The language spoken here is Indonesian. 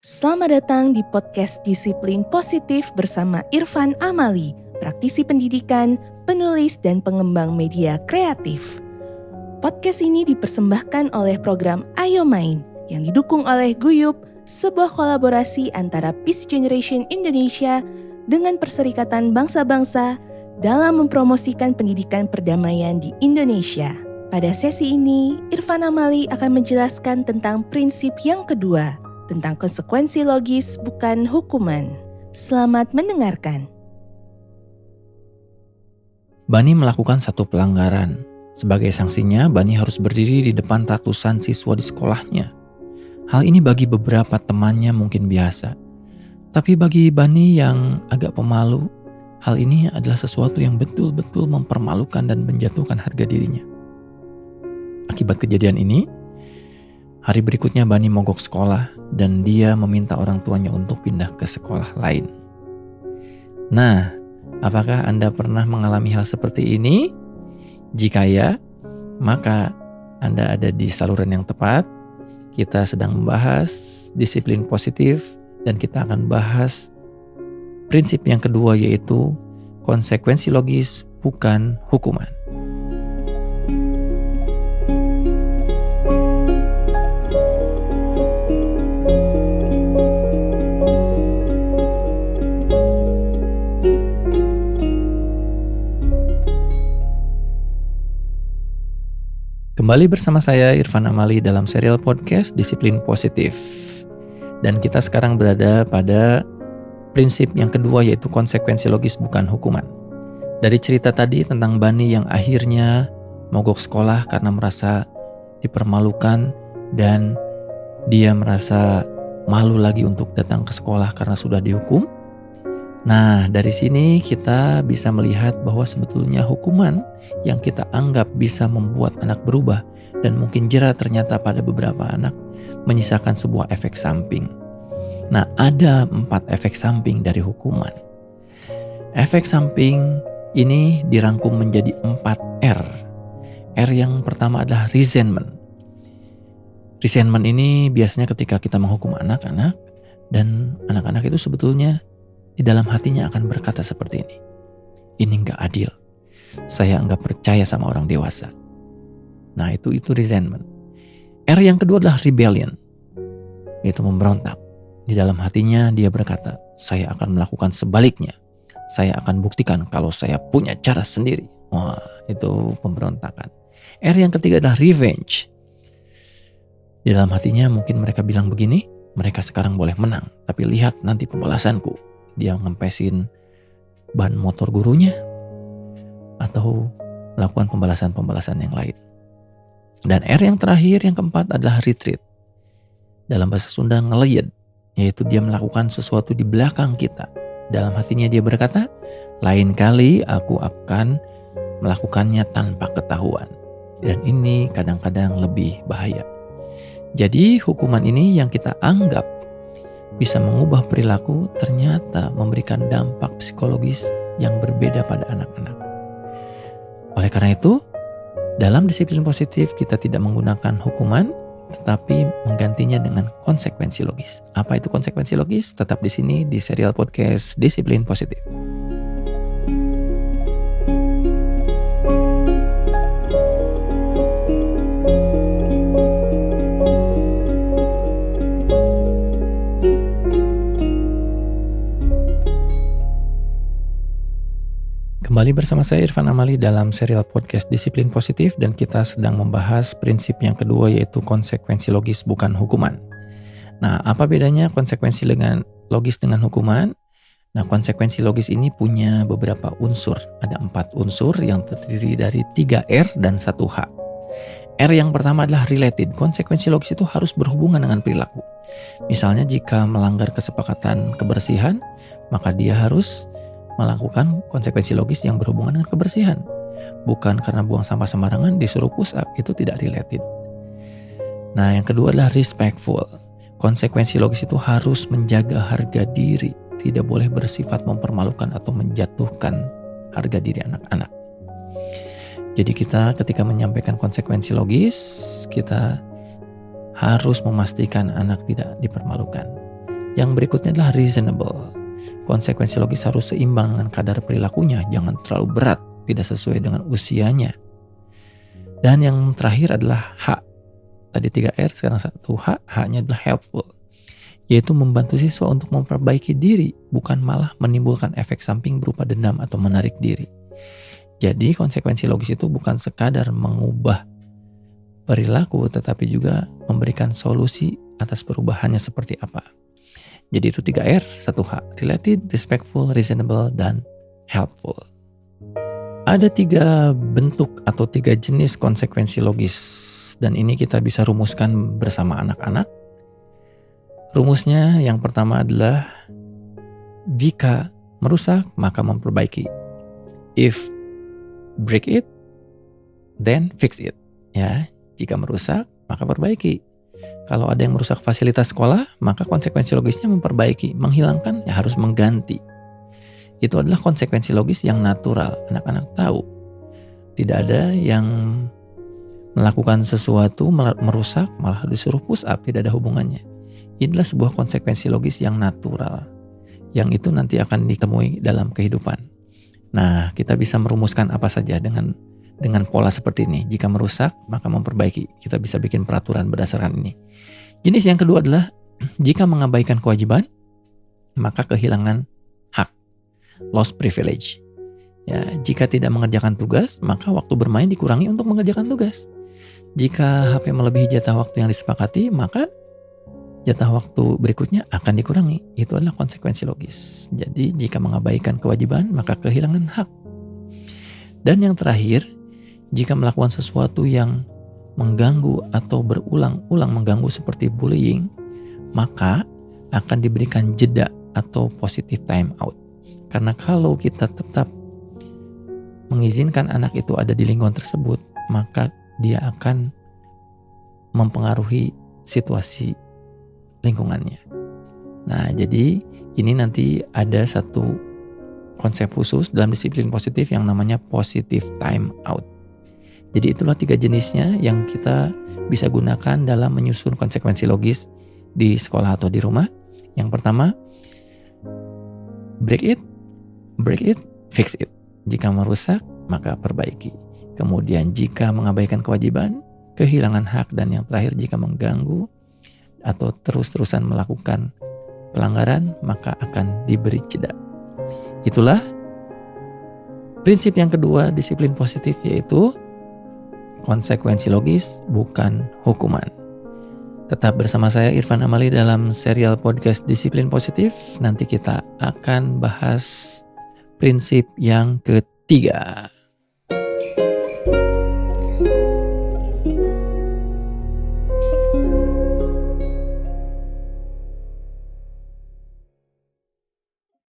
Selamat datang di podcast Disiplin Positif bersama Irfan Amali, praktisi pendidikan, penulis, dan pengembang media kreatif. Podcast ini dipersembahkan oleh program Ayo Main yang didukung oleh Guyup, sebuah kolaborasi antara Peace Generation Indonesia dengan Perserikatan Bangsa-Bangsa dalam mempromosikan pendidikan perdamaian di Indonesia. Pada sesi ini, Irfan Amali akan menjelaskan tentang prinsip yang kedua, tentang konsekuensi logis bukan hukuman. Selamat mendengarkan. Bani melakukan satu pelanggaran. Sebagai sanksinya, Bani harus berdiri di depan ratusan siswa di sekolahnya. Hal ini bagi beberapa temannya mungkin biasa. Tapi bagi Bani yang agak pemalu, hal ini adalah sesuatu yang betul-betul mempermalukan dan menjatuhkan harga dirinya. Akibat kejadian ini, hari berikutnya Bani mogok sekolah dan dia meminta orang tuanya untuk pindah ke sekolah lain. Nah, apakah Anda pernah mengalami hal seperti ini? Jika ya, maka Anda ada di saluran yang tepat. Kita sedang membahas disiplin positif dan kita akan bahas prinsip yang kedua, yaitu konsekuensi logis bukan hukuman. Kembali bersama saya Irfan Amali dalam serial podcast Disiplin Positif. Dan kita sekarang berada pada prinsip yang kedua, yaitu konsekuensi logis bukan hukuman. Dari cerita tadi tentang Bani yang akhirnya mogok sekolah karena merasa dipermalukan dan dia merasa malu lagi untuk datang ke sekolah karena sudah dihukum. Nah, dari sini kita bisa melihat bahwa sebetulnya hukuman yang kita anggap bisa membuat anak berubah dan mungkin jera, ternyata pada beberapa anak menyisakan sebuah efek samping. Nah, ada 4 efek samping dari hukuman. Efek samping ini dirangkum menjadi 4 R. R yang pertama adalah resentment. Resentment ini biasanya ketika kita menghukum anak-anak, dan anak-anak itu sebetulnya di dalam hatinya akan berkata seperti ini. Ini gak adil. Saya nggak percaya sama orang dewasa. Nah, itu resentment. R yang kedua adalah rebellion, yaitu memberontak. Di dalam hatinya dia berkata, saya akan melakukan sebaliknya. Saya akan buktikan kalau saya punya cara sendiri. Wah, itu pemberontakan. R yang ketiga adalah revenge. Di dalam hatinya mungkin mereka bilang begini, mereka sekarang boleh menang, tapi lihat nanti pembalasanku. Dia ngempesin ban motor gurunya atau melakukan pembalasan-pembalasan yang lain. Dan R yang terakhir, yang keempat adalah retreat. Dalam bahasa Sunda ngeleyed, yaitu dia melakukan sesuatu di belakang kita. Dalam hatinya dia berkata, lain kali aku akan melakukannya tanpa ketahuan. Dan ini kadang-kadang lebih bahaya. Jadi hukuman ini yang kita anggap bisa mengubah perilaku, ternyata memberikan dampak psikologis yang berbeda pada anak-anak. Oleh karena itu, dalam disiplin positif kita tidak menggunakan hukuman, tetapi menggantinya dengan konsekuensi logis. Apa itu konsekuensi logis? Tetap di sini di serial podcast Disiplin Positif. Kembali bersama saya Irfan Amali dalam serial podcast Disiplin Positif, dan kita sedang membahas prinsip yang kedua, yaitu konsekuensi logis bukan hukuman. Nah, apa bedanya konsekuensi logis dengan hukuman? Nah, konsekuensi logis ini punya beberapa unsur. Ada 4 unsur yang terdiri dari 3 R dan 1 H. R yang pertama adalah related. Konsekuensi logis itu harus berhubungan dengan perilaku. Misalnya jika melanggar kesepakatan kebersihan, maka dia harus melakukan konsekuensi logis yang berhubungan dengan kebersihan. Bukan karena buang sampah sembarangan disuruh push up, itu tidak related. Nah, yang kedua adalah respectful. Konsekuensi logis itu harus menjaga harga diri, tidak boleh bersifat mempermalukan atau menjatuhkan harga diri anak-anak. Jadi kita ketika menyampaikan konsekuensi logis, kita harus memastikan anak tidak dipermalukan. Yang berikutnya adalah reasonable. Konsekuensi logis harus seimbang dengan kadar perilakunya, jangan terlalu berat, tidak sesuai dengan usianya. Dan yang terakhir adalah H. Tadi 3R, sekarang 1H. H-nya adalah helpful, yaitu membantu siswa untuk memperbaiki diri, bukan malah menimbulkan efek samping berupa dendam atau menarik diri. Jadi konsekuensi logis itu bukan sekadar mengubah perilaku, tetapi juga memberikan solusi atas perubahannya seperti apa. Jadi itu 3R, 1H. Related, respectful, reasonable, dan helpful. Ada 3 bentuk atau 3 jenis konsekuensi logis, dan ini kita bisa rumuskan bersama anak-anak. Rumusnya yang pertama adalah jika merusak maka memperbaiki. If break it, then fix it. Ya, jika merusak maka perbaiki. Kalau ada yang merusak fasilitas sekolah, maka konsekuensi logisnya memperbaiki. Menghilangkan ya harus mengganti. Itu adalah konsekuensi logis yang natural. Anak-anak tahu. Tidak ada yang melakukan sesuatu merusak malah disuruh push up, tidak ada hubungannya. Ini adalah sebuah konsekuensi logis yang natural, yang itu nanti akan ditemui dalam kehidupan. Nah, kita bisa merumuskan apa saja dengan pola seperti ini. Jika merusak, maka memperbaiki. Kita bisa bikin peraturan berdasarkan ini. Jenis yang kedua adalah jika mengabaikan kewajiban, maka kehilangan hak, lost privilege. Ya, jika tidak mengerjakan tugas, maka waktu bermain dikurangi untuk mengerjakan tugas. Jika HP melebihi jatah waktu yang disepakati, maka jatah waktu berikutnya akan dikurangi. Itu adalah konsekuensi logis. Jadi jika mengabaikan kewajiban, maka kehilangan hak. Dan yang terakhir, jika melakukan sesuatu yang mengganggu atau berulang-ulang mengganggu seperti bullying, maka akan diberikan jeda atau positive time out. Karena kalau kita tetap mengizinkan anak itu ada di lingkungan tersebut, maka dia akan mempengaruhi situasi lingkungannya. Nah, jadi ini nanti ada satu konsep khusus dalam disiplin positif yang namanya positive time out. Jadi itulah 3 jenisnya yang kita bisa gunakan dalam menyusun konsekuensi logis di sekolah atau di rumah. Yang pertama, break it, fix it. Jika merusak, maka perbaiki. Kemudian jika mengabaikan kewajiban, kehilangan hak. Dan yang terakhir, jika mengganggu atau terus-terusan melakukan pelanggaran, maka akan diberi jeda. Itulah prinsip yang kedua disiplin positif, yaitu konsekuensi logis bukan hukuman. Tetap bersama saya Irfan Amali dalam serial podcast Disiplin Positif. Nanti kita akan bahas prinsip yang ketiga.